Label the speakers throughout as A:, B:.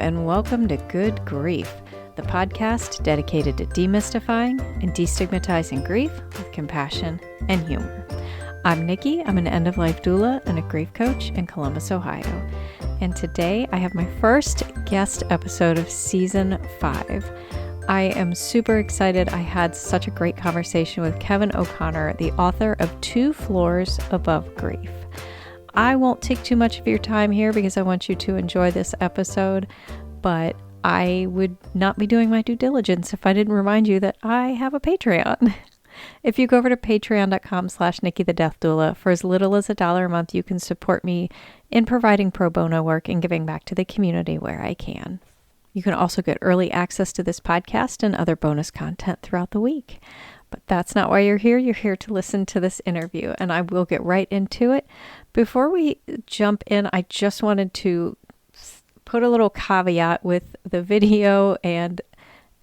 A: and welcome to Good Grief, the podcast dedicated to demystifying and destigmatizing grief with compassion and humor. I'm Nikki. I'm an end-of-life doula and a grief coach in Columbus, Ohio. And today I have my first guest episode of Season 5. I am super excited. I had such a great conversation with Kevin O'Connor, the author of 2 Floors Above Grief. I won't take too much of your time here because I want you to enjoy this episode, but I would not be doing my due diligence if I didn't remind you that I have a Patreon. If you go over to patreon.com/NikkiTheDeathDoula, for as little as $1 a month, you can support me in providing pro bono work and giving back to the community where I can. You can also get early access to this podcast and other bonus content throughout the week. But that's not why you're here. You're here to listen to this interview, and I will get right into it. Before we jump in, I just wanted to put a little caveat with the video and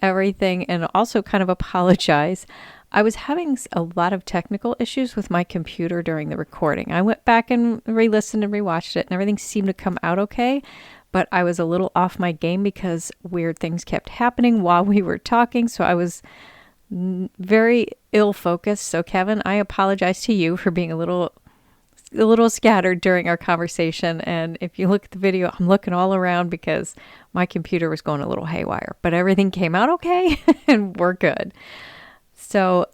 A: everything, and also kind of apologize. I was having a lot of technical issues with my computer during the recording. I went back and re-listened and rewatched it, and everything seemed to come out okay, but I was a little off my game because weird things kept happening while we were talking, so I was very ill-focused. So Kevin, I apologize to you for being a little scattered during our conversation. And if you look at the video, I'm looking all around because my computer was going a little haywire, but everything came out okay and we're good. So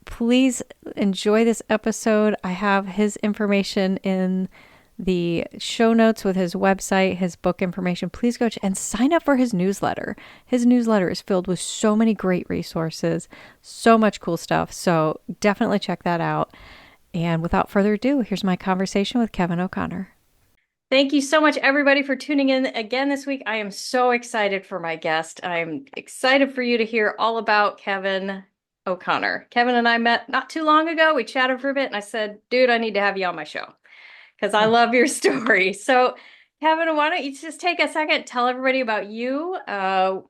A: please enjoy this episode. I have his information in the show notes with his website, his book information. Please go and sign up for his newsletter. His newsletter is filled with so many great resources, so much cool stuff. So definitely check that out. And without further ado, here's my conversation with Kevin O'Connor. Thank you so much, everybody, for tuning in again this week. I am so excited for my guest. I'm excited for you to hear all about Kevin O'Connor. Kevin and I met not too long ago. We chatted for a bit, and I said, dude, I need to have you on my show because I love your story. So, Kevin, why don't you just take a second, tell everybody about you,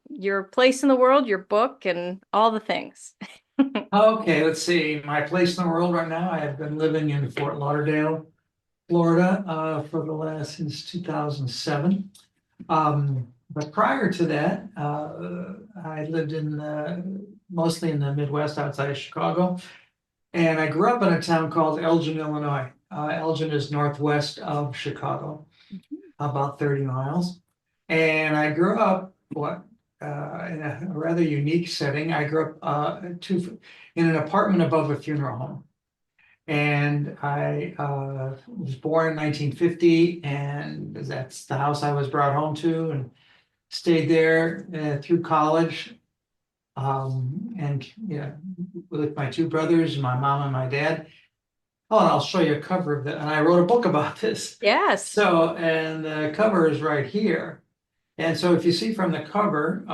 A: your place in the world, your book, and all the things.
B: Okay, let's see. My place in the world right now, I have been living in Fort Lauderdale, Florida, since 2007. But prior to that, I lived mostly in the Midwest outside of Chicago. And I grew up in a town called Elgin, Illinois. Elgin is northwest of Chicago, about 30 miles. And I grew up, in a rather unique setting. I grew up in an apartment above a funeral home. And I was born in 1950, and that's the house I was brought home to and stayed there through college. And with my 2 brothers, my mom and my dad. Oh, and I'll show you a cover of that. And I wrote a book about this.
A: Yes.
B: So, and the cover is right here. And so if you see from the cover,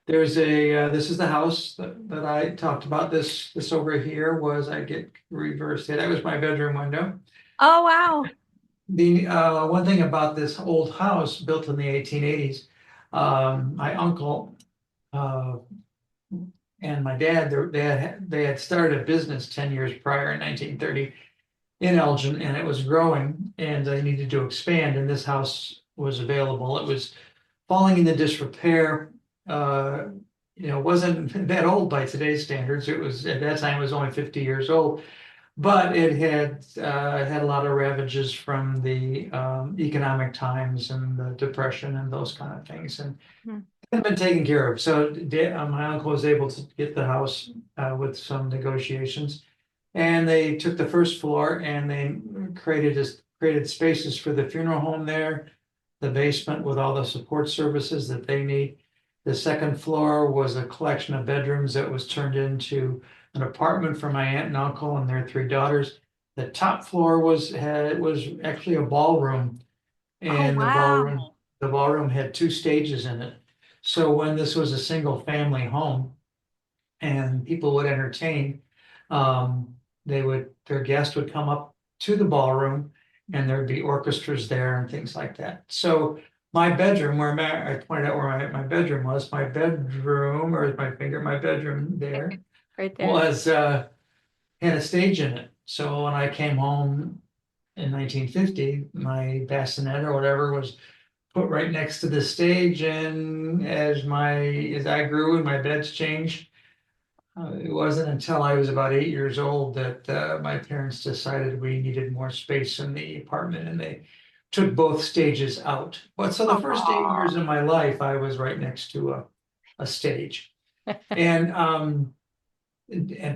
B: there's this is the house that I talked about. This over here I get reversed. That was my bedroom window.
A: Oh, wow.
B: The one thing about this old house built in the 1880s, my uncle and my dad, they had started a business 10 years prior in 1930 in Elgin, and it was growing, and they needed to expand, and this house was available. It was falling into disrepair. Wasn't that old by today's standards. It was, at that time, it was only 50 years old, but it had had a lot of ravages from the economic times and the depression and those kind of things, and had been taken care of. So my uncle was able to get the house with some negotiations, and they took the first floor and they created spaces for the funeral home there, the basement with all the support services that they need. The second floor was a collection of bedrooms that was turned into an apartment for my aunt and uncle and their 3 daughters. The top floor was actually a ballroom, and the ballroom had 2 stages in it. So when this was a single family home and people would entertain, their guests would come up to the ballroom and there'd be orchestras there and things like that. So my bedroom, I pointed out where my bedroom was, my bedroom there,
A: Right there.
B: was had a stage in it. So when I came home in 1950, my bassinet or whatever was put right next to the stage. And as I grew and my beds changed, it wasn't until I was about 8 years old that my parents decided we needed more space in the apartment, and they took both stages out. But so the first 8 years of my life, I was right next to a stage, and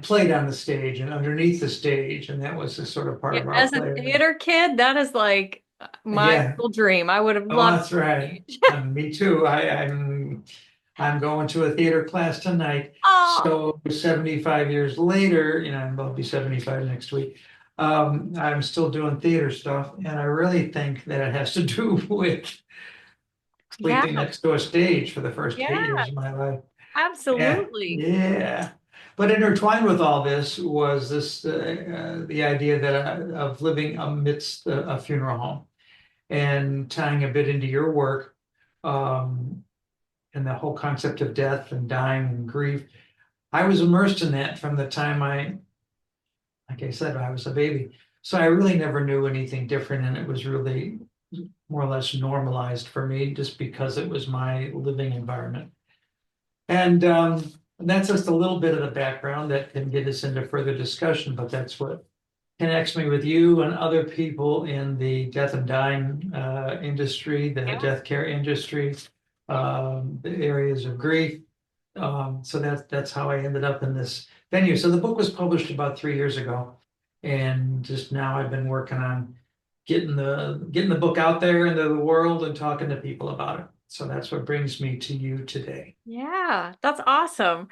B: played on the stage and underneath the stage, and that was the sort of part
A: Yeah,
B: of our
A: as a
B: play.
A: theater kid, that is like my
B: Yeah,
A: little dream. I would have
B: oh,
A: loved
B: that's right.
A: to.
B: Me too. I'm going to a theater class tonight.
A: Oh,
B: So 75 years later, I'll be 75 next week. I'm still doing theater stuff, and I really think that it has to do with
A: yeah,
B: sleeping next to a stage for the first
A: yeah,
B: 8 years of my life. Yeah,
A: absolutely.
B: yeah. But intertwined with all this was the idea of living amidst a funeral home, and tying a bit into your work, um, and the whole concept of death and dying and grief. I was immersed in that from the time like I said, I was a baby. So I really never knew anything different, and it was really more or less normalized for me just because it was my living environment. And that's just a little bit of the background that can get us into further discussion, but that's what connects me with you and other people in the death and dying industry, the
A: Yeah.
B: death care industry, the areas of grief. So that's how I ended up in this venue. So the book was published about 3 years ago, and just now I've been working on getting the book out there into the world and talking to people about it. So that's what brings me to you today.
A: Yeah, that's awesome.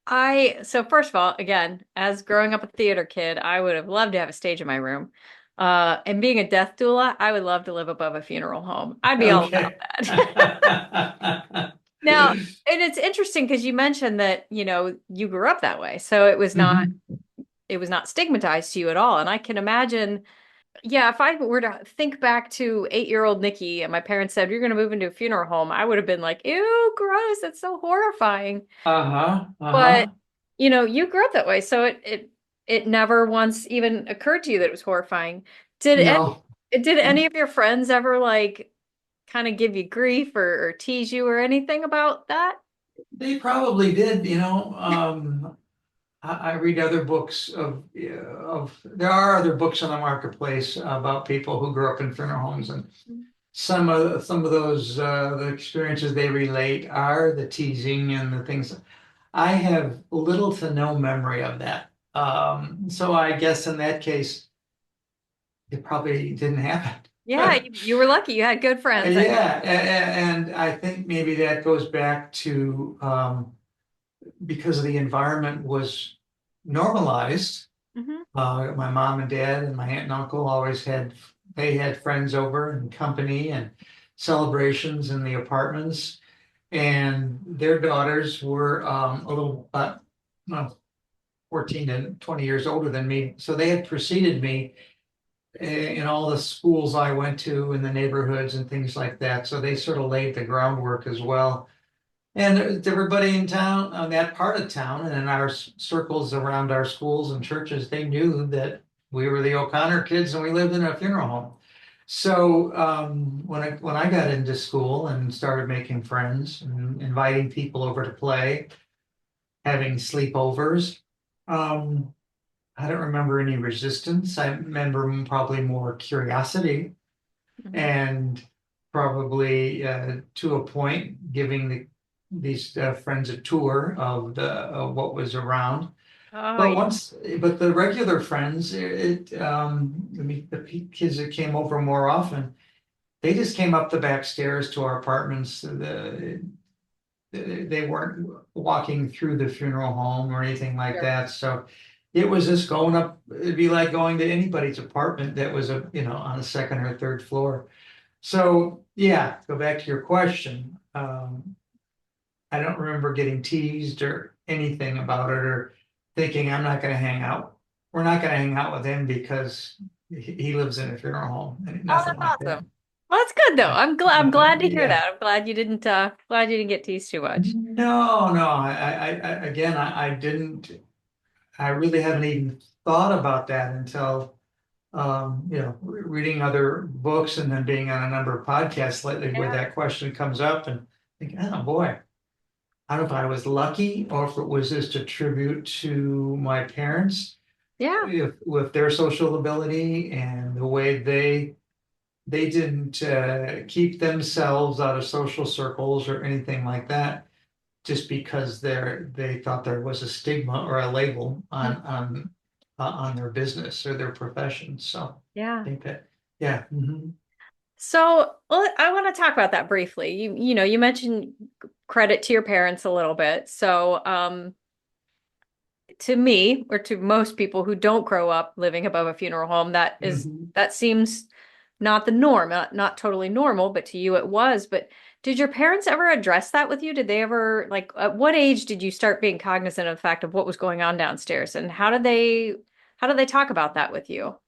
A: So first of all, again, as growing up a theater kid, I would have loved to have a stage in my room. And being a death doula, I would love to live above a funeral home. I'd be all about
B: Okay.
A: that. Now, and it's interesting because you mentioned that, you grew up that way. So
B: Mhm.
A: it was not stigmatized to you at all. And I can imagine, yeah, if I were to think back to 8-year-old Nikki and my parents said, you're going to move into a funeral home, I would have been like, ew, gross. That's so horrifying.
B: Uh-huh.
A: But
B: Uh-huh.
A: you grew up that way, so it never once even occurred to you that it was horrifying. Did any
B: No,
A: did any of your friends ever like kind of give you grief or tease you or anything about that?
B: they probably did, I read other books there are other books on the marketplace about people who grew up in funeral homes, and some of those the experiences they relate are the teasing and the things. I have little to no memory of that. So I guess in that case, it probably didn't happen.
A: Yeah, you were lucky. You had good friends.
B: Yeah, and I think maybe that goes back to because the environment was normalized.
A: Mhm.
B: My mom and dad and my aunt and uncle always they had friends over and company and celebrations in the apartments. And their daughters were a little, well, 14 to 20 years older than me. So they had preceded me in all the schools I went to in the neighborhoods and things like that. So they sort of laid the groundwork as well. And everybody in town, on that part of town, and in our circles around our schools and churches, they knew that we were the O'Connor kids and we lived in a funeral home. So when I got into school and started making friends and inviting people over to play, having sleepovers, um, I don't remember any resistance. I remember probably more curiosity,
A: Mhm.
B: and probably to a point giving these friends a tour of what was around.
A: Oh,
B: But
A: yeah.
B: the regular friends, the kids that came over more often, they just came up the back stairs to our apartments. They weren't walking through the funeral home or anything like
A: Sure.
B: that. So it was just going up. It'd be like going to anybody's apartment that was on a second or third floor. So yeah, go back to your question. I don't remember getting teased or anything about it, or thinking I'm not going to hang out. We're not going to hang out with him because he lives in a funeral home, and
A: Oh,
B: nothing
A: that's
B: like
A: awesome.
B: that.
A: Well, that's good though.
B: Yeah,
A: I'm glad to hear
B: yeah.
A: that. I'm glad you didn't get teased too much.
B: No, no. Again, I didn't. I really haven't even thought about that until reading other books and then being on a number of podcasts lately where
A: Yeah.
B: that question comes up and think, oh boy, I don't know if I was lucky or if it was just a tribute to my parents,
A: Yeah.
B: if with their social ability and the way they didn't keep themselves out of social circles or anything like that, just because they thought there was a stigma or a label on their business or their profession. So I
A: Yeah.
B: think that, yeah. Mhm.
A: So, well, I want to talk about that briefly. You mentioned credit to your parents a little bit. So, to me, or to most people who don't grow up living above a funeral home,
B: Mhm.
A: that seems not the norm, not totally normal, but to you it was. But did your parents ever address that with you? Did they ever, like, at what age did you start being cognizant of the fact of what was going on downstairs? And how did they talk about that with you?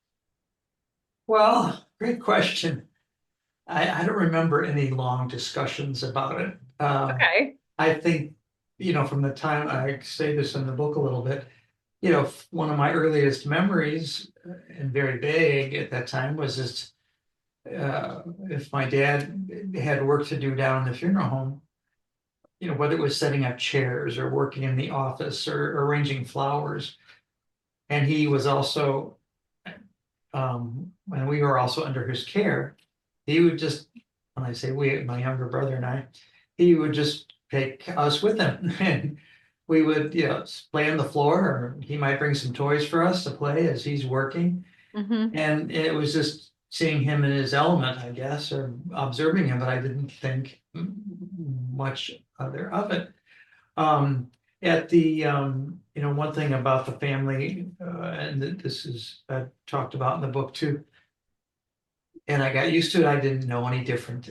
B: Well, great question. I don't remember any long discussions about it.
A: Okay.
B: I think, from the time I say this in the book a little bit, one of my earliest memories, and very vague at that time, was just if my dad had work to do down in the funeral home, whether it was setting up chairs or working in the office or arranging flowers. And he was also, and we were also under his care. He would just, when I say we, my younger brother and I, he would just take us with him and we would, play on the floor, or he might bring some toys for us to play as he's working.
A: Mm-hmm.
B: And it was just seeing him in his element, I guess, or observing him, but I didn't think much other of it. Um, at the, one thing about the family, and this is talked about in the book too, and I got used to it. I didn't know any different.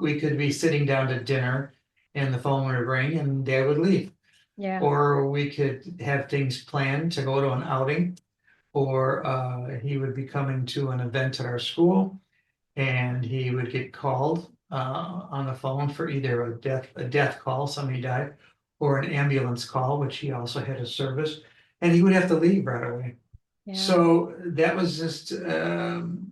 B: We could be sitting down to dinner, and the phone would ring, and Dad would leave,
A: Yeah.
B: or we could have things planned to go to an outing, or he would be coming to an event at our school, and he would get called on the phone for either a death call, somebody died, or an ambulance call, which he also had a service, and he would have to leave right away.
A: Yeah.
B: So that was just, and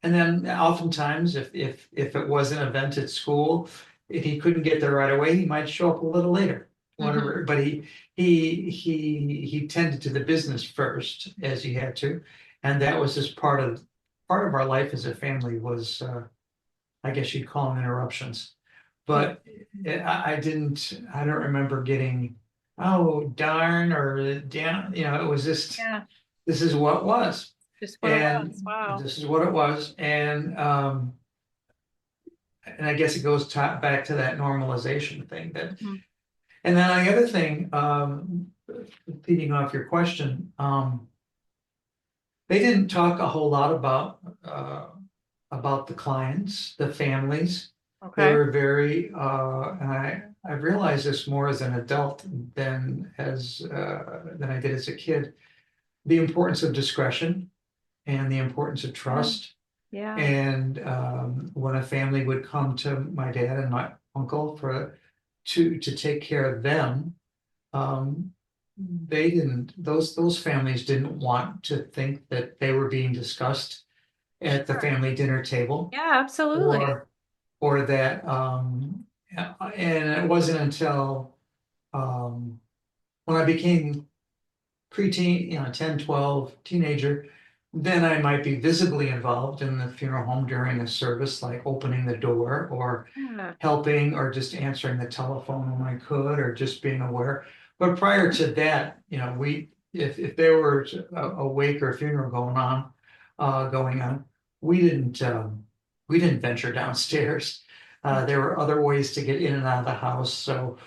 B: then oftentimes, if it was an event at school, if he couldn't get there right away, he might show up a little later.
A: Mm-hmm.
B: Whatever, but he tended to the business first as he had to, and that was just part of our life as a family was, I guess you'd call them interruptions.
A: Yeah.
B: But I don't remember getting, oh darn, or damn, it was just,
A: Yeah.
B: this is what was.
A: Just what it was.
B: And
A: Wow.
B: this is what it was. And I guess it goes back to that normalization thing that,
A: Mhm.
B: and then the other thing, feeding off your question, they didn't talk a whole lot about the clients, the families. They
A: Okay.
B: were very, and I realized this more as an adult than I did as a kid, the importance of discretion and the importance of
A: Yeah.
B: trust.
A: Yeah.
B: And when a family would come to my dad and my uncle to take care of them, um, they didn't, those families didn't want to think that they were being discussed at the
A: Sure.
B: family dinner table,
A: Yeah, absolutely.
B: or that, and it wasn't until when I became preteen, 10, 12, teenager, then I might be visibly involved in the funeral home during a service, like opening the door or
A: Yeah.
B: helping or just answering the telephone when I could, or just being aware. But prior to that, if there were a wake or a funeral going on, we didn't venture downstairs. There were other ways to get in and out of the house, so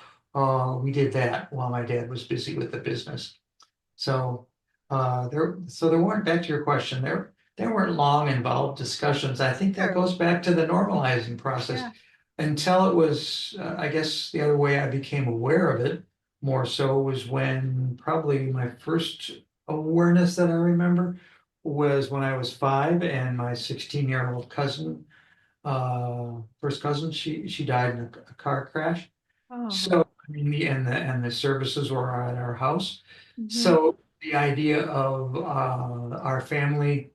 B: we did that while my dad was busy with the business. So there weren't, back to your question, there weren't long involved discussions. I think that
A: Sure.
B: goes back to the normalizing process
A: Yeah.
B: until it was, I guess the other way I became aware of it more so was when probably my first awareness that I remember was when I was 5 and my 16-year-old cousin, first cousin, she died in a car crash.
A: Oh.
B: So, I mean, and the services were at our house.
A: Hmm.
B: So the idea of our family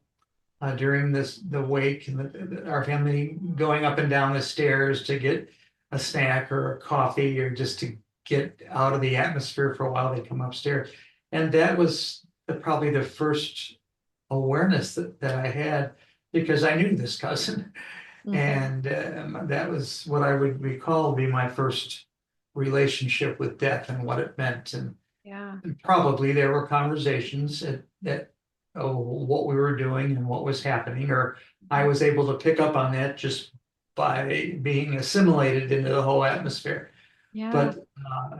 B: during the wake and our family going up and down the stairs to get a snack or a coffee or just to get out of the atmosphere for a while. They come upstairs. And that was probably the first awareness that I had because I knew this cousin.
A: Mhm.
B: And that was what I would recall be my first relationship with death and what it meant. And
A: Yeah.
B: probably there were conversations that oh, what we were doing and what was happening, or I was able to pick up on that just by being assimilated into the whole atmosphere.
A: Yeah.
B: But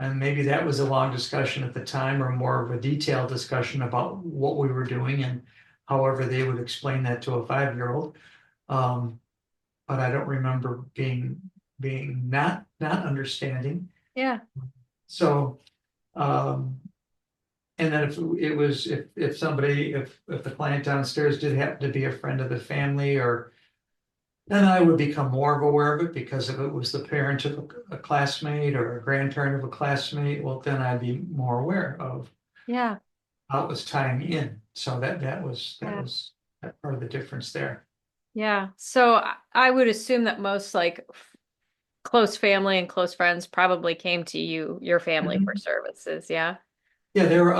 B: and maybe that was a long discussion at the time, or more of a detailed discussion about what we were doing and however they would explain that to a 5-year-old. Um, but I don't remember being not understanding.
A: Yeah.
B: So um, and then if it was, if somebody, if the client downstairs did happen to be a friend of the family or, then I would become more of aware of it because if it was the parent of a classmate or a grandparent of a classmate, well, then I'd be more aware of
A: Yeah.
B: how it was tying in. So that
A: Yeah.
B: was that part of the difference there.
A: Yeah. So I would assume that most like close family and close friends probably came to you, your family for
B: Mhm.
A: services. Yeah.
B: Yeah, there were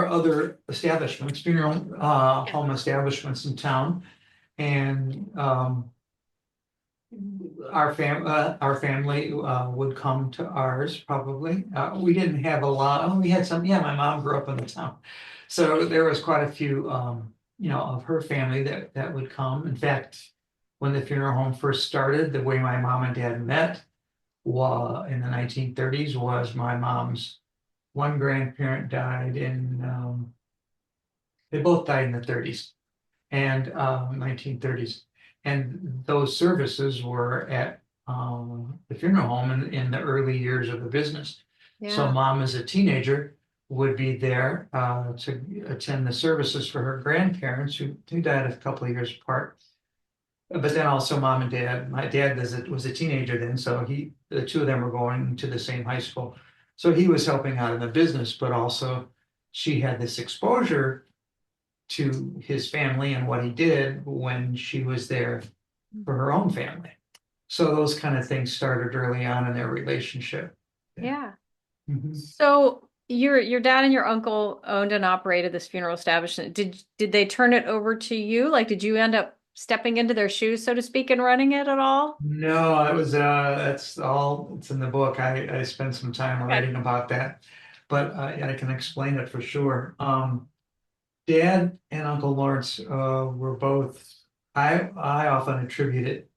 B: other establishments, funeral
A: Yeah.
B: home establishments in town. And our family would come to ours probably. We didn't have a lot. Oh, we had some. Yeah, my mom grew up in the town, so there was quite a few, of her family that would come. In fact, when the funeral home first started, the way my mom and dad met in the 1930s was my mom's one grandparent died in. They both died in the 30s and 1930s. And those services were at the funeral home in the early years of the business. So
A: Yeah.
B: mom, as a teenager, would be there to attend the services for her grandparents who died a couple of years apart. But then also mom and dad. My dad was a teenager then, so the two of them were going to the same high school. So he was helping out in the business, but also she had this exposure to his family and what he did when she was there for her own family. So those kind of things started early on in their relationship. Yeah.
A: Yeah.
B: Mhm.
A: So your dad and your uncle owned and operated this funeral establishment. Did they turn it over to you? Like, did you end up stepping into their shoes, so to speak, and running it at all?
B: No, that's all, it's in the book. I spent some time
A: Good.
B: writing about that, but I can explain it for sure. Dad and Uncle Lawrence were both, I often attribute it,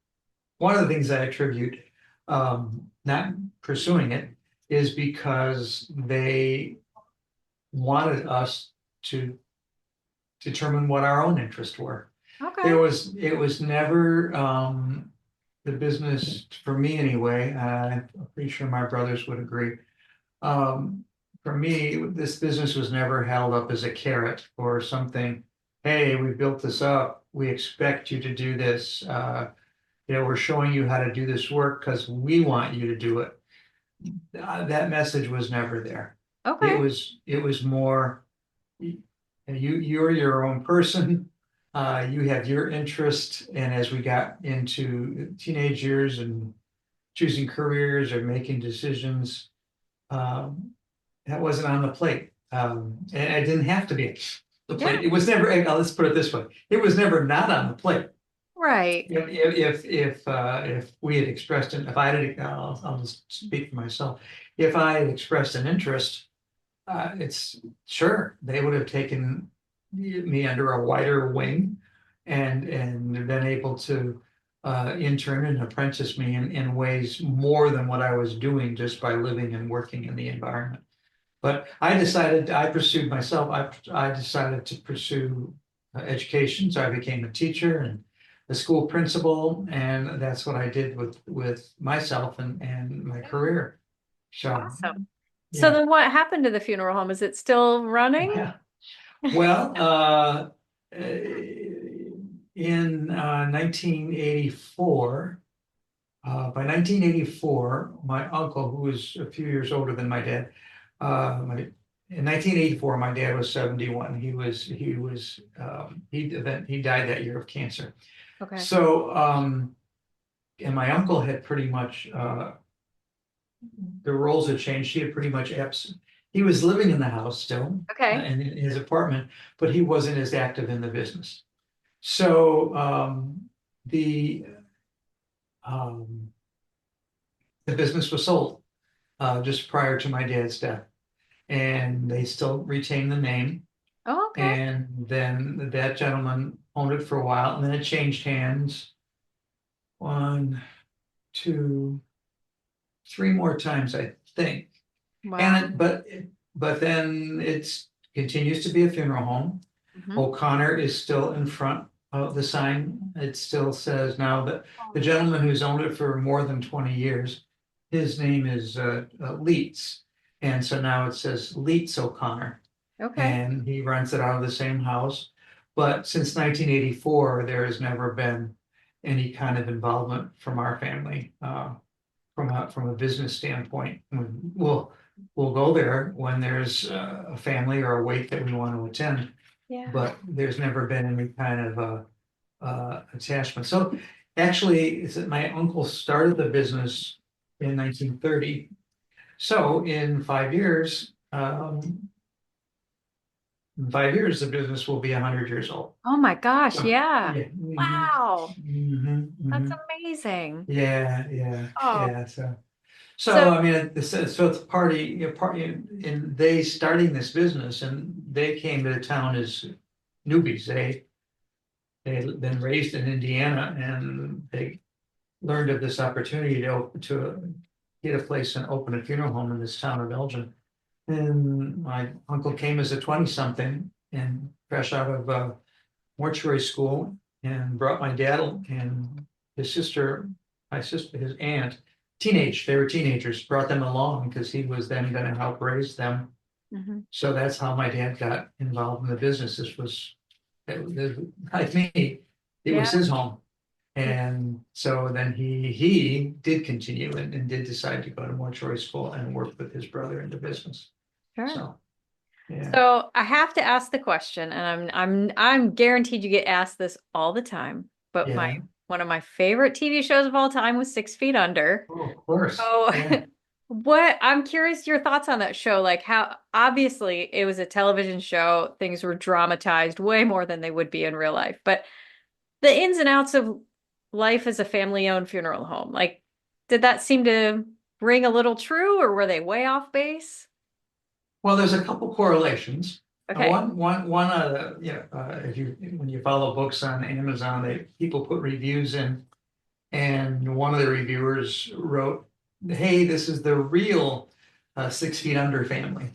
B: one of the things I attribute not pursuing it is because they wanted us to determine what our own interests were.
A: Okay.
B: It was never the business for me anyway. I'm pretty sure my brothers would agree. Um, for me, this business was never held up as a carrot or something. Hey, we built this up. We expect you to do this. We're showing you how to do this work because we want you to do it. That message was never there.
A: Okay.
B: It was more you're your own person. You have your interest, and as we got into teenage years and choosing careers or making decisions, that wasn't on the plate. And it didn't have to be the
A: Yeah.
B: plate. It was never. Let's put it this way: it was never not on the plate.
A: Right.
B: If we had expressed it, if I had, I'll just speak for myself. If I had expressed an interest, it's sure they would have taken me under a wider wing and been able to intern and apprentice me in ways more than what I was doing just by living and working in the environment. But I pursued myself. I decided to pursue education, so I became a teacher and a school principal, and that's what I did with myself and my career. So,
A: Awesome. So
B: yeah.
A: then what happened to the funeral home? Is it still running?
B: Yeah. Well, in 1984, by 1984, my uncle, who was a few years older than my dad, my in 1984, my dad was 71. He died that year of cancer.
A: Okay.
B: So, and my uncle had pretty much, the roles had changed. He had pretty much he was living in the house still,
A: Okay.
B: in his apartment, but he wasn't as active in the business. So, the, um, the business was sold, just prior to my dad's death. And they still retain the name.
A: Oh, okay.
B: And then that gentleman owned it for a while, and then it changed hands one, two, three more times, I think.
A: Wow.
B: But then it's continues to be a funeral home.
A: Hmm.
B: O'Connor is still in front of the sign. It still says now that the gentleman who's owned it for more than 20 years, his name is Leeds. And so now it says Leeds O'Connor,
A: Okay.
B: and he rents it out of the same house. But since 1984, there has never been any kind of involvement from our family, from a business standpoint. We'll go there when there's a family or a wake that we want to attend,
A: Yeah.
B: but there's never been any kind of attachment. So actually, is that my uncle started the business in 1930. So in 5 years, the business will be 100 years old.
A: Oh my gosh.
B: So,
A: Yeah.
B: yeah.
A: Wow. That's
B: Mhm.
A: amazing.
B: Yeah, yeah,
A: Oh,
B: yeah. So
A: so
B: I mean, it's and they starting this business, and they came to the town as newbies. They'd been raised in Indiana, and they learned of this opportunity to get a place and open a funeral home in this town of Elgin. And my uncle came as a 20-something and fresh out of mortuary school, and brought my dad and his sister, his aunt, they were teenagers, brought them along because he was then gonna help raise them.
A: mhm.
B: So that's how my dad got involved in the business. Like me, it was
A: Yeah.
B: his home.
A: Yeah.
B: And so then he did continue and did decide to go to mortuary school and work with his brother in the business.
A: Sure.
B: So, yeah,
A: So I have to ask the question, and I'm guaranteed you get asked this all the time. But my
B: yeah,
A: one of my favorite TV shows of all time was Six Feet Under.
B: oh, of course,
A: So
B: yeah.
A: what I'm curious your thoughts on that show. Like how obviously it was a television show, things were dramatized way more than they would be in real life. But the ins and outs of life as a family-owned funeral home, like did that seem to ring a little true, or were they way off base?
B: Well, there's a couple correlations.
A: Okay.
B: One, if when you follow books on Amazon, people put reviews in, and one of the reviewers wrote, "Hey, this is the real 6 Feet Under family,"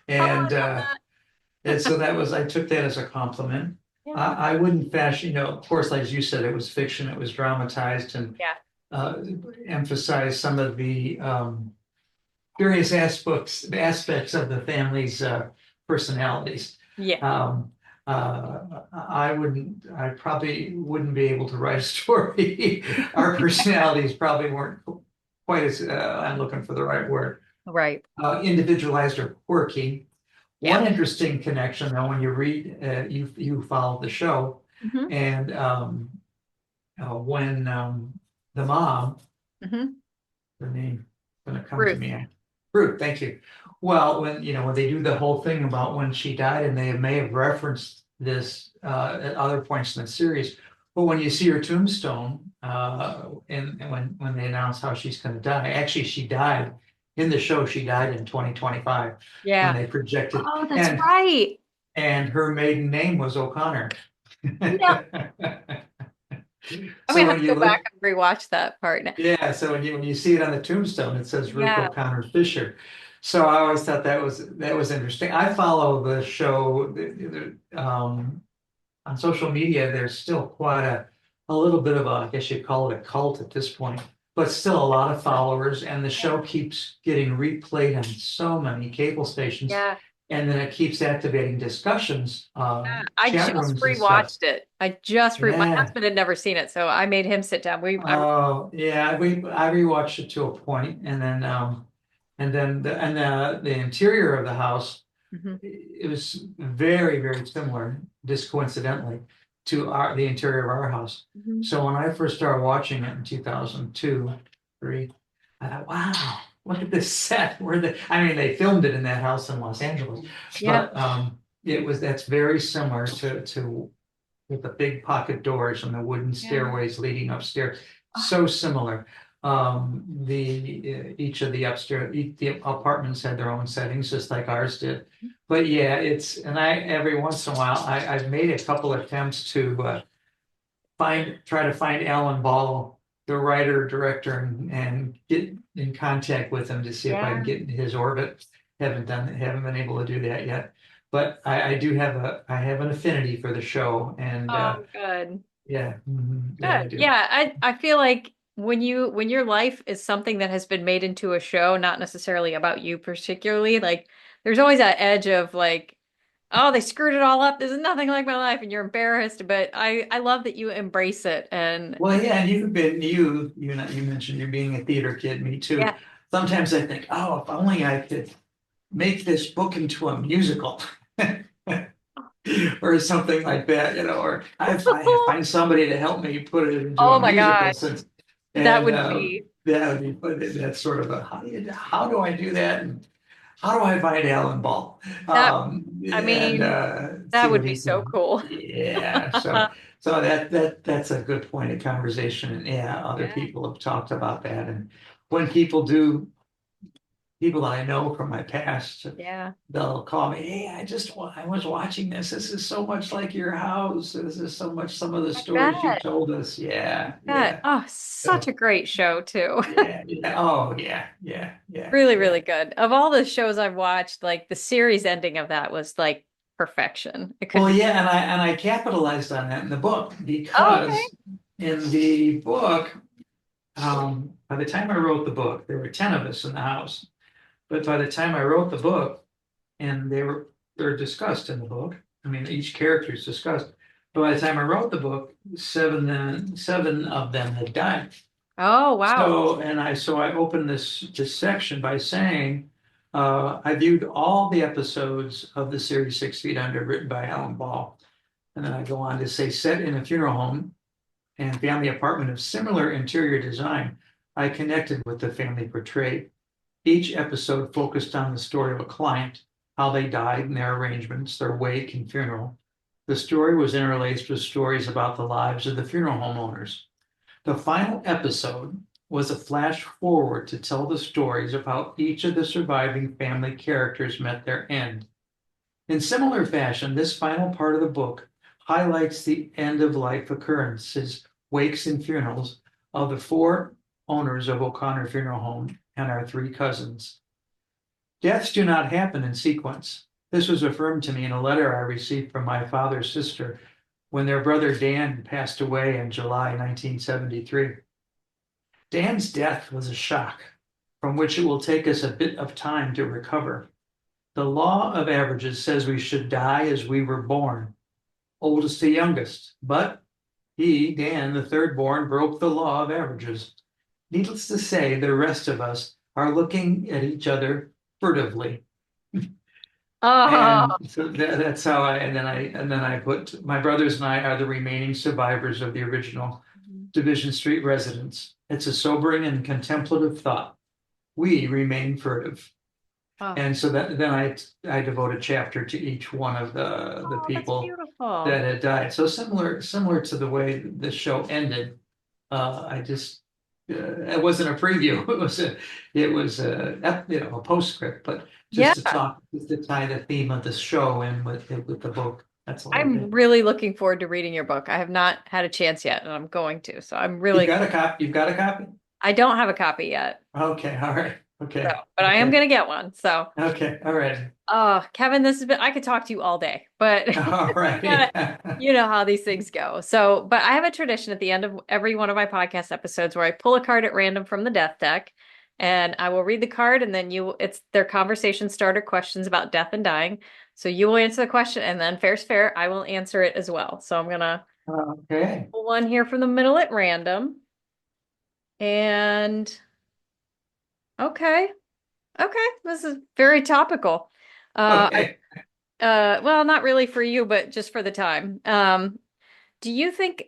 A: Oh,
B: and
A: I love
B: uh, and so I took that as a compliment.
A: that.
B: I wouldn't fashion, of course, like you said, it was fiction, it was dramatized, and
A: Yeah.
B: uh, emphasized some of the various aspects of the family's personalities.
A: Yeah.
B: Um, I probably wouldn't be able to write a story. Our personalities probably weren't quite as, I'm looking for the right word,
A: Right.
B: individualized or quirky.
A: Yeah.
B: One interesting connection, though, when you read, you followed the show,
A: Hmm.
B: and when the mom,
A: Hmm.
B: the name gonna come to
A: Ruth.
B: me. Ruth, thank you. Well, when they do the whole thing about when she died, and they may have referenced this at other points in the series, but when you see her tombstone, and when they announce how she's going to die, actually she died in the show. She died in 2025 when
A: Yeah.
B: they projected,
A: Oh, that's right.
B: and her maiden name was O'Connor.
A: No, I'm gonna
B: So
A: have
B: when
A: to
B: you
A: go back
B: look
A: and rewatch that part now.
B: Yeah, so when you see it on the tombstone, it says Ruth
A: Yeah.
B: O'Connor Fisher. So I always thought that was interesting. I follow the show on social media. There's still quite a little bit of I guess you'd call it a cult at this point, but still a lot of followers, and the show keeps getting replayed on so many cable stations,
A: Yeah.
B: and then it keeps activating discussions,
A: I
B: chat
A: just
B: rooms and stuff.
A: rewatched it. My
B: Yeah.
A: husband had never seen it, so I made him sit down.
B: Oh, yeah, I rewatched it to a point, and then the interior of the house,
A: Mhm.
B: it was very, very similar, just coincidentally, to the interior of our house.
A: Mhm.
B: So when I first started watching it in 2002, three, I thought, wow, look at this set. I mean, they filmed it in that house in Los Angeles,
A: Yeah.
B: but that's very similar to with the big pocket doors and the wooden
A: Yeah.
B: stairways leading upstairs.
A: Oh,
B: So similar. Each of the upstairs, the apartments had their own settings, just like ours did. But yeah, and I, every once in a while, I've made a couple attempts to try to find Alan Ball, the writer, director, and get in contact with him to see if I can
A: yeah.
B: get into his orbit. Haven't been able to do that yet. But I have an affinity for the show, and
A: Oh, good.
B: yeah, yeah, I
A: Good.
B: do.
A: Yeah, I feel like when your life is something that has been made into a show, not necessarily about you particularly, like there's always that edge of like, oh, they screwed it all up. This is nothing like my life, and you're embarrassed. But I love that you embrace it, and
B: Well, yeah, and you mentioned you being a theater kid, me too.
A: yeah.
B: Sometimes I think, oh, if only I could make this book into a musical. Or something like that, or I find somebody to help me put it into
A: Oh
B: a
A: my
B: musical
A: gosh,
B: since,
A: that
B: and
A: would be
B: that would be, but that's sort of how do I do that? And how do I find Alan Ball?
A: that. I
B: And
A: mean,
B: see
A: that
B: what
A: would be
B: he
A: so
B: can,
A: cool.
B: yeah, so that's a good point of conversation. And yeah, other
A: Yeah.
B: people have talked about that. And when people that I know from my past,
A: Yeah.
B: they'll call me, hey, I was watching this. This is so much like your house. This is so much some of the
A: I
B: stories you
A: bet.
B: told us.
A: I
B: Yeah,
A: bet.
B: yeah.
A: Oh, such
B: So
A: a great show too.
B: yeah, yeah. Oh, yeah, yeah, yeah,
A: Really,
B: yeah.
A: really good. Of all the shows I've watched, like the series ending of that was like perfection. It couldn't
B: Well,
A: be.
B: yeah, and I capitalized on that in the book
A: Oh, okay.
B: because in the book, by the time I wrote the book, there were 10 of us in the house. But by the time I wrote the book, and they're discussed in the book. I mean, each character is discussed. But by the time I wrote the book, seven of them had died.
A: Oh, wow.
B: So I opened this section by saying I viewed all the episodes of the series 6 Feet Under written by Alan Ball. And then I go on to say set in a funeral home and family apartment of similar interior design, I connected with the family portrayed. Each episode focused on the story of a client, how they died and their arrangements, their wake and funeral. The story was interlaced with stories about the lives of the funeral home owners. The final episode was a flash forward to tell the stories of how each of the surviving family characters met their end. In similar fashion, this final part of the book highlights the end of life occurrences, wakes, and funerals of the four owners of O'Connor Funeral Home and our three cousins. Deaths do not happen in sequence. This was affirmed to me in a letter I received from my father's sister when their brother Dan passed away in July 1973. Dan's death was a shock from which it will take us a bit of time to recover. The law of averages says we should die as we were born, oldest to youngest, but he, Dan, the third born, broke the law of averages. Needless to say, the rest of us are looking at each other furtively.
A: Oh,
B: And so that's how and then I put my brothers and I are the remaining survivors of the original Division Street residents. It's a sobering and contemplative thought. We remain furtive.
A: oh,
B: And so that then I devote a chapter to each one of the
A: oh, that's
B: people
A: beautiful.
B: that had died. So similar to the way the show ended. I just it wasn't a preview. It was a postscript, but
A: Yeah,
B: just to tie the theme of the show in with the book. That's all I
A: I'm
B: did.
A: really looking forward to reading your book. I have not had a chance yet, and I'm going to. So I'm
B: You've
A: really,
B: got a copy. You've got a copy.
A: I don't have a copy yet.
B: Okay. All right.
A: So,
B: Okay.
A: but I am
B: Okay.
A: going to get one. So,
B: Okay. All right.
A: Kevin, this has been, I could talk to you all day, but
B: All
A: yeah,
B: right.
A: you know how these things go. So, but I have a tradition at the end of every one of my podcast episodes where I pull a card at random from the death deck and I will read the card and then it's their conversation starter questions about death and dying. So you will answer the question and then fair's fair, I will answer it as well. So I'm gonna
B: Okay.
A: pull one here from the middle at random. And okay, okay, this is very topical. Uh,
B: Okay.
A: well, not really for you, but just for the time. Do you think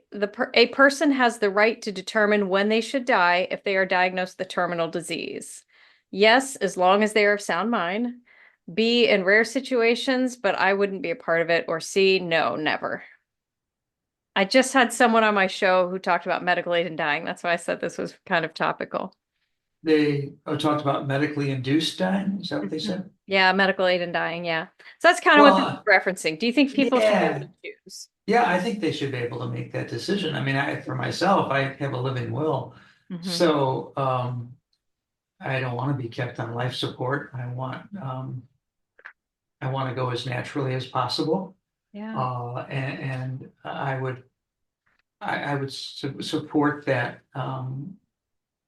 A: a person has the right to determine when they should die if they are diagnosed with a terminal disease? Yes, as long as they are of sound mind. B, in rare situations, but I wouldn't be a part of it. Or C, no, never. I just had someone on my show who talked about medical aid in dying. That's why I said this was kind of topical.
B: They talked about medically induced dying. Is that what they
A: Mhm.
B: said?
A: Yeah, medical aid in dying. Yeah. So that's kind of what this is
B: Well,
A: referencing. Do you think people should be able
B: yeah.
A: to choose?
B: Yeah, I think they should be able to make that decision. I mean, for myself, I have a living will.
A: Hmm.
B: So, I don't want to be kept on life support. I want to go as naturally as possible.
A: Yeah.
B: And I would support that,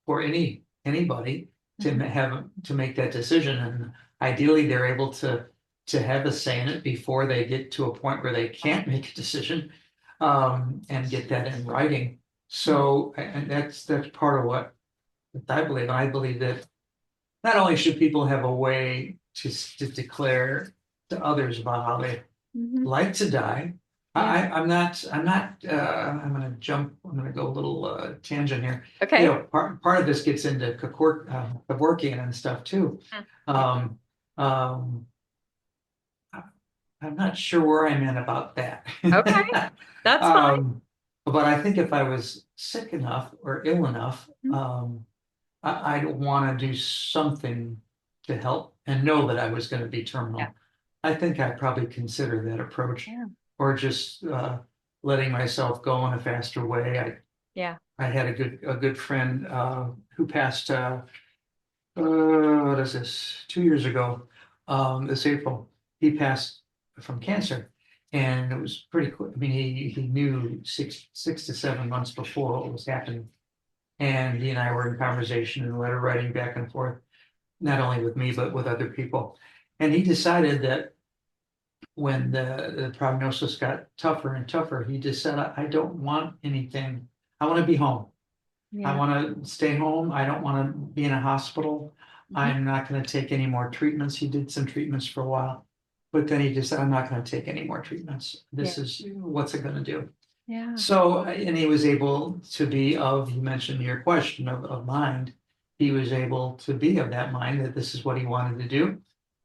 B: for anybody to
A: Hmm.
B: to make that decision. And ideally, they're able to have a say in it before they get to a point where they can't make a decision, and get that in writing. So, and that's part of what I believe. And I believe that not only should people have a way to declare to others about how they
A: Hmm.
B: like to die.
A: Yeah.
B: I'm gonna go a little tangent here. You
A: Okay.
B: know, part of this gets into Kevorkian and stuff too.
A: Mm. Yeah.
B: Um, um, I'm not sure where I'm in about that.
A: Okay. That's fine.
B: Um, but I think if I was sick enough or ill enough,
A: Mhm.
B: I'd want to do something to help and know that I was going to be
A: Yeah.
B: terminal. I think I'd probably consider that approach,
A: Yeah.
B: or just letting myself go in a faster way.
A: Yeah.
B: I had a good friend who passed. What is this? 2 years ago, this April, he passed from cancer, and it was pretty quick. I mean, he knew six to 7 months before what was happening, and he and I were in conversation and letter writing back and forth, not only with me but with other people. And he decided that when the prognosis got tougher and tougher, he just said, I don't want anything. I want to be home. I
A: Yeah.
B: want to stay home. I don't want to be in a hospital.
A: Mhm.
B: I'm not going to take any more treatments. He did some treatments for a while, but then he just said, I'm not going to take any more treatments.
A: Yeah.
B: This is what's it going to do?
A: Yeah.
B: So, and he was able to be of, you mentioned your question of mind. He was able to be of that mind that this is what he wanted to do.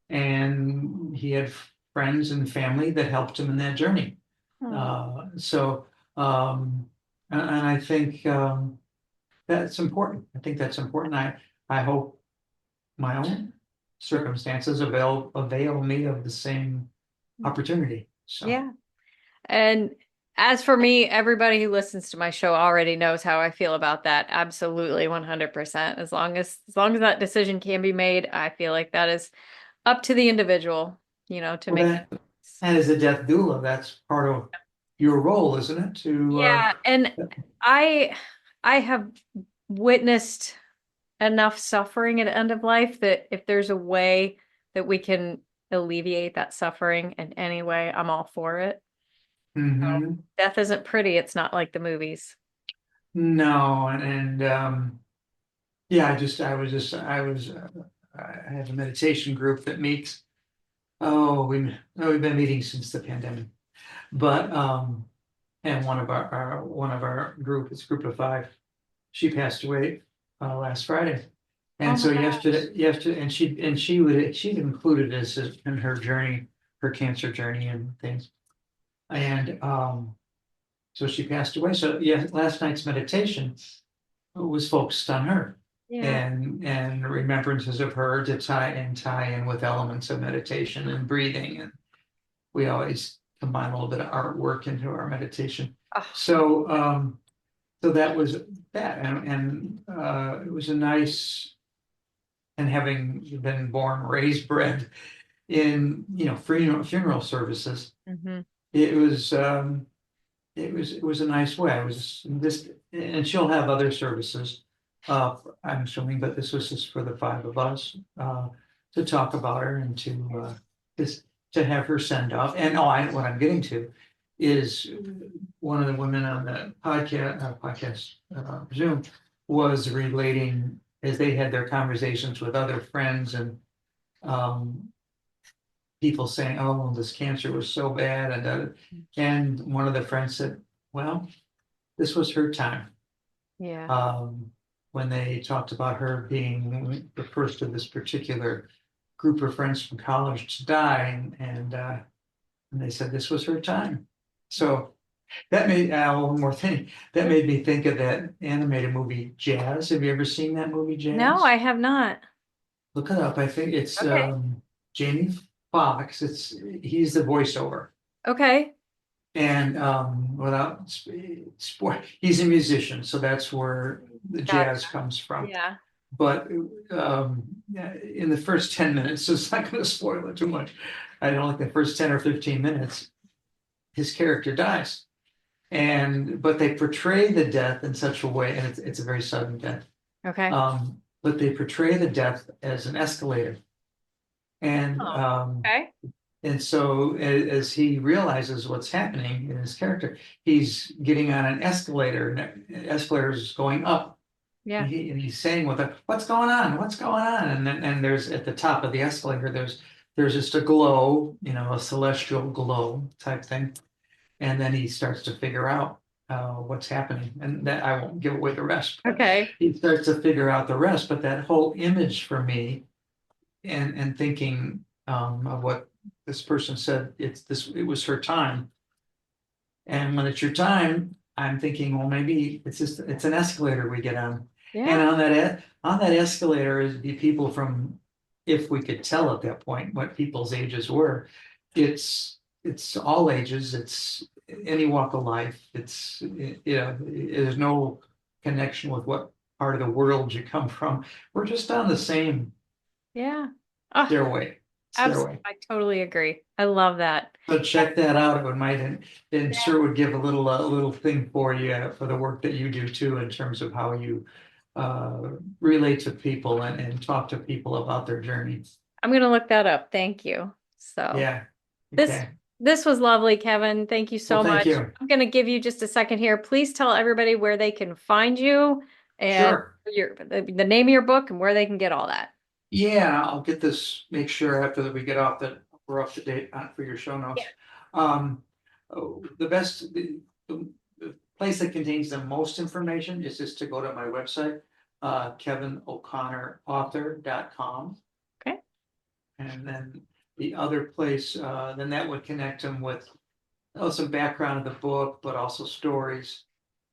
B: And he had friends and family that helped him in that journey.
A: Oh,
B: So, and I think, that's important. I think that's important. I hope my own
A: sure.
B: circumstances avail me of the same opportunity. So,
A: Yeah. And as for me, everybody who listens to my show already knows how I feel about that. Absolutely 100%. As long as that decision can be made, I feel like that is up to the individual, to
B: well,
A: make
B: that,
A: that.
B: and as a death doula, that's part of your role, isn't it?
A: Yeah, and I I have witnessed enough suffering at end of life that if there's a way that we can alleviate that suffering in any way, I'm all for it.
B: Mhm.
A: Death isn't pretty. It's not like the movies.
B: No, and yeah, I have a meditation group that meets. We've been meeting since the pandemic, but and one of our group, it's a group of five. She passed away last Friday,
A: Oh
B: and
A: my
B: so
A: gosh.
B: yesterday, she'd included this in her journey, her cancer journey and things, and so she passed away. So yeah, last night's meditation was focused on her,
A: Yeah.
B: and remembrances of her to tie in with elements of meditation and breathing, and we always combine a little bit of artwork into our meditation.
A: Oh,
B: So so that was that, and it was a nice, and having been born, raised, bred in funeral services,
A: hmm.
B: it was it was a nice way. It was this, and she'll have other services, I'm assuming, but this was just for the five of us, to talk about her and just to have her send off. And what I'm getting to is one of the women on the Zoom was relating as they had their conversations with other friends, and um, people saying, oh, well, this cancer was so bad. And one of the friends said, well, this was her time.
A: Yeah.
B: Um, when they talked about her being the first of this particular group of friends from college to die, and they said this was her time. So that made, one more thing, that made me think of that animated movie Jazz. Have you ever seen that movie
A: No,
B: Jazz?
A: I have not.
B: Look it up. I think it's
A: Okay.
B: Jamie Foxx. He's the voiceover.
A: Okay.
B: And without sport, he's a musician, so that's where the jazz
A: Gotcha.
B: comes from.
A: Yeah.
B: But in the first 10 minutes, so it's not going to spoil it too much. I don't like the first 10 or 15 minutes, his character dies. But they portray the death in such a way, and it's a very sudden death.
A: Okay.
B: But they portray the death as an escalator. And
A: Oh,
B: um,
A: okay.
B: And so as he realizes what's happening in his character, he's getting on an escalator, and the escalator is going up.
A: Yeah.
B: And he's saying with it, what's going on? What's going on? And there's at the top of the escalator, there's just a glow, a celestial glow type thing. And then he starts to figure out what's happening. And that I won't give away the rest, but
A: Okay.
B: he starts to figure out the rest. But that whole image for me and thinking of what this person said, it was her time. And when it's your time, I'm thinking, well, maybe it's an escalator we get on. And
A: Yeah.
B: on that escalator is the people from, if we could tell at that point what people's ages were, it's all ages, it's any walk of life. There's no connection with what part of the world you come from. We're just on the same
A: Yeah. Oh,
B: stairway.
A: absolutely.
B: Stairway.
A: I totally agree. I love that.
B: So check that out. It might, and sure would give a little thing for you for the work that you do too, in terms of how you relate to people and talk to people about their journeys.
A: I'm gonna look that up. Thank you. So
B: Yeah.
A: this
B: Okay.
A: this was lovely, Kevin. Thank you
B: Well,
A: so
B: thank
A: much.
B: you.
A: I'm gonna give you just a second here. Please tell everybody where they can find you and
B: Sure.
A: the name of your book and where they can get all that.
B: Yeah, I'll get this, make sure after that we get off that we're up to date on for your show
A: Yeah.
B: notes. Um, the place that contains the most information is just to go to my website, KevinO'ConnorAuthor.com.
A: Okay.
B: And then the other place, then that would connect them with some background of the book, but also stories.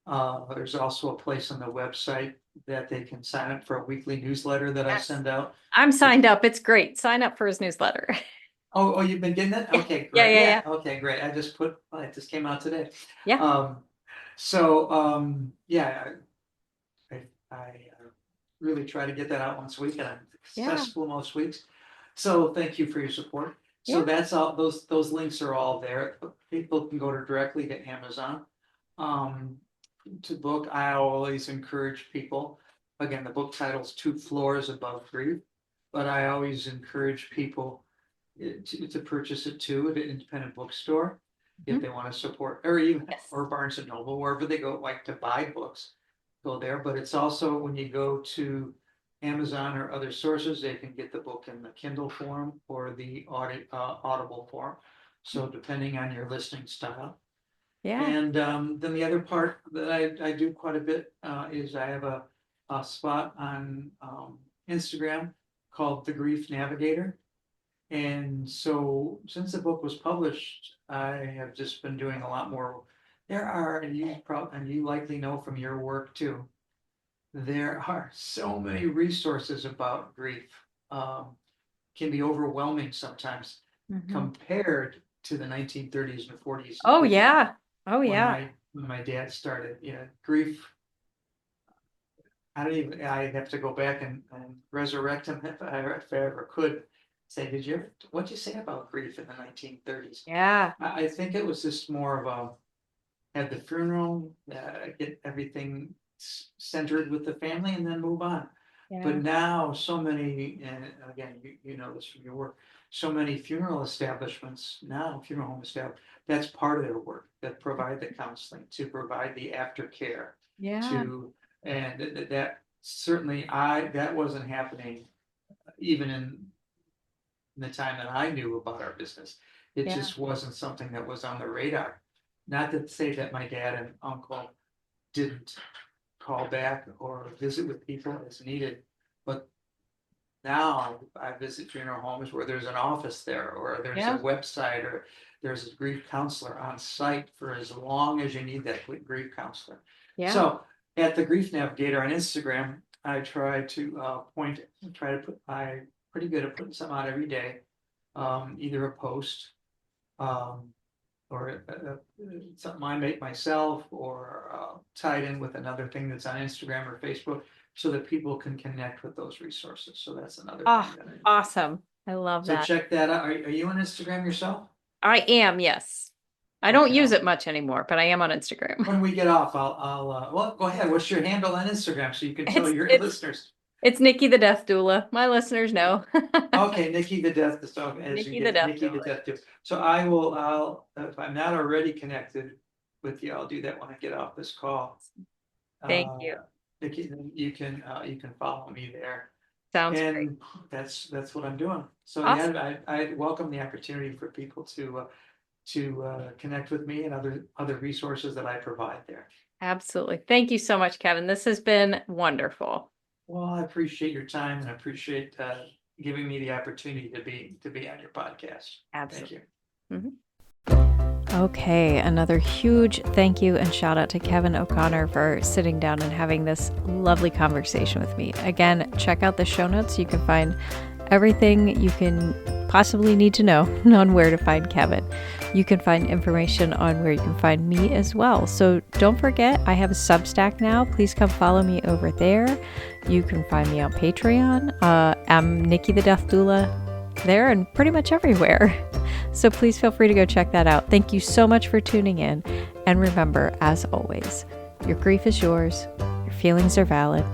B: There's also a place on the website that they can sign up for a weekly newsletter that I
A: Yes.
B: send out.
A: I'm signed up. It's great. Sign up for his newsletter.
B: Oh, you've been getting it?
A: Yeah.
B: Okay,
A: Yeah,
B: great.
A: yeah,
B: Yeah,
A: yeah.
B: okay, great. It just came out today.
A: Yeah.
B: Um, yeah, I really try to get that out once a week, and I'm
A: Yeah.
B: successful most weeks. So thank you for your support.
A: Yeah.
B: So that's all, those links are all there. People can go directly to Amazon. Um, to book, I always encourage people, again, the book title's Two Floors Above Grief, but I always encourage people to purchase it too at an independent bookstore if
A: Mhm.
B: they want to support, or even,
A: Yes.
B: or Barnes and Noble, wherever they go, like to buy books, go there. But it's also when you go to Amazon or other sources, they can get the book in the Kindle form or the Audible form. So depending on your listening style.
A: Yeah.
B: And then the other part that I do quite a bit is I have a spot on Instagram called The Grief Navigator. And so since the book was published, I have just been doing a lot more. And you likely know from your work too, there are so many resources about grief. Um, can be overwhelming sometimes
A: Mhm.
B: compared to the 1930s and 40s and
A: Oh
B: 50s
A: yeah. Oh yeah.
B: when my dad started. Grief. I'd have to go back and resurrect him if I ever could. Say, what'd you say about grief in the 1930s?
A: Yeah.
B: I think it was just more of have the funeral, get everything centered with the family and then move on. But
A: Yeah.
B: now so many, and again, you know this from your work, so many funeral establishments now, funeral home establishments, that's part of their work, that provide the counseling, to provide the aftercare,
A: Yeah.
B: to, and that certainly that wasn't happening even in in the time that I knew about our business. It
A: Yeah.
B: just wasn't something that was on the radar. Not to say that my dad and uncle didn't call back or visit with people as needed, but now I visit funeral homes where there's an office there, or there's a
A: Yeah.
B: website, or there's a grief counselor on site for as long as you need that grief counselor.
A: Yeah.
B: So at the Grief Navigator on Instagram, I try to I'm pretty good at putting something out every day. Either a post, um, or something I make myself, or tied in with another thing that's on Instagram or Facebook, so that people can connect with those resources. So that's another thing
A: Oh,
B: that I do.
A: awesome. I love
B: So
A: that.
B: check that out. Are you on Instagram yourself?
A: I am, yes. I don't
B: Okay,
A: use it much anymore, but I am on Instagram.
B: when we get off, well, go ahead. What's your handle on Instagram so you can tell
A: It's
B: your
A: it's
B: listeners?
A: it's Nikki the Death Doula. My listeners know.
B: Okay, Nikki the Death, so as you
A: Nikki the
B: get
A: Death
B: Nikki the
A: Doula.
B: Death too. So I'll, if I'm not already connected with you, I'll do that when I get off this call.
A: Thank you.
B: Nikki, you can follow me there.
A: Sounds great.
B: And that's what I'm doing. So
A: Awesome.
B: yeah, I welcome the opportunity for people to connect with me and other resources that I provide there.
A: Absolutely. Thank you so much, Kevin. This has been wonderful.
B: Well, I appreciate your time, and I appreciate giving me the opportunity to be on your podcast.
A: Absolutely.
B: Thank you.
A: Okay, another huge thank you and shout out to Kevin O'Connor for sitting down and having this lovely conversation with me. Again, check out the show notes. You can find everything you can possibly need to know on where to find Kevin. You can find information on where you can find me as well. So don't forget, I have a Substack now. Please come follow me over there. You can find me on Patreon. I'm Nikki the Death Doula there and pretty much everywhere. So please feel free to go check that out. Thank you so much for tuning in. And remember, as always, your grief is yours, your feelings are valid,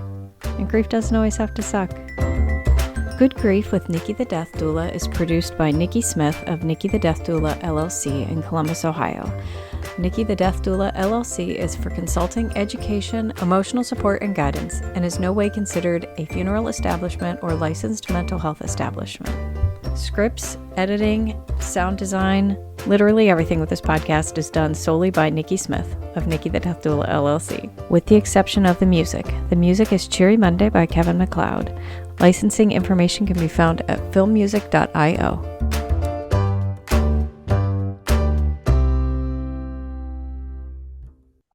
A: and grief doesn't always have to suck. Good Grief with Nikki the Death Doula is produced by Nikki Smith of Nikki the Death Doula LLC in Columbus, Ohio. Nikki the Death Doula LLC is for consulting, education, emotional support, and guidance, and is no way considered a funeral establishment or licensed mental health establishment. Scripts, editing, sound design, literally everything with this podcast is done solely by Nikki Smith of Nikki the Death Doula LLC, with the exception of the music. The music is Cheery Monday by Kevin MacLeod. Licensing information can be found at filmmusic.io.